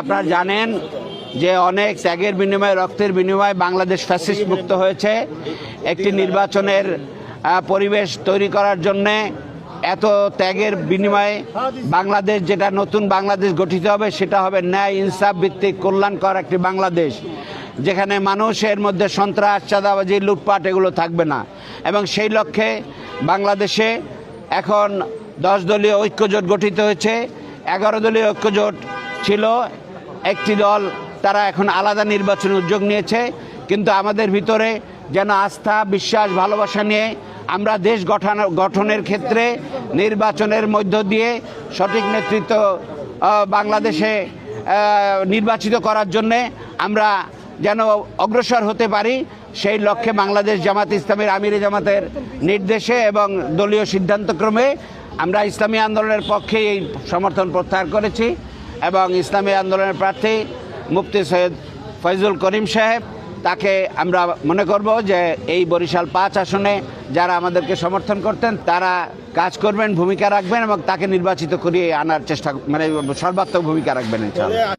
আপনারা জানেন যে অনেক ত্যাগের বিনিময়ে রক্তের বিনিময়ে বাংলাদেশ ফ্যাসিস্ট মুক্ত হয়েছে। একটি নির্বাচনের পরিবেশ তৈরি করার জন্যে এত ত্যাগের বিনিময়ে বাংলাদেশ, যেটা নতুন বাংলাদেশ গঠিত হবে, সেটা হবে ন্যায় ইনসাফ ভিত্তিক কল্যাণকর একটি বাংলাদেশ, যেখানে মানুষের মধ্যে সন্ত্রাস, চাঁদাবাজি, লুটপাট এগুলো থাকবে না। এবং সেই লক্ষ্যে বাংলাদেশে এখন 10 দলীয় ঐক্যজোট গঠিত হয়েছে। 11 দলীয় ঐক্যজোট ছিল, একটি দল তারা এখন আলাদা নির্বাচনে উদ্যোগ নিয়েছে। কিন্তু আমাদের ভিতরে যেন আস্থা, বিশ্বাস, ভালোবাসা নিয়ে আমরা দেশ গঠনের ক্ষেত্রে নির্বাচনের মধ্য দিয়ে সঠিক নেতৃত্ব বাংলাদেশে নির্বাচিত করার জন্যে আমরা যেন অগ্রসর হতে পারি, সেই লক্ষ্যে বাংলাদেশ জামাত ইসলামীর আমিরে জামাতের নির্দেশে এবং দলীয় সিদ্ধান্তক্রমে আমরা ইসলামী আন্দোলনের পক্ষে এই সমর্থন প্রত্যাহার করেছি। এবং ইসলামী আন্দোলনের প্রার্থী মুফতি সৈয়দ ফয়জুল করিম সাহেব, তাকে আমরা মনে করব যে এই বরিশাল 5 আসনে যারা আমাদেরকে সমর্থন করতেন তারা কাজ করবেন, ভূমিকা রাখবেন এবং তাকে নির্বাচিত করিয়ে আনার চেষ্টা, সর্বাত্মক ভূমিকা রাখবেন ইনশাআল্লাহ।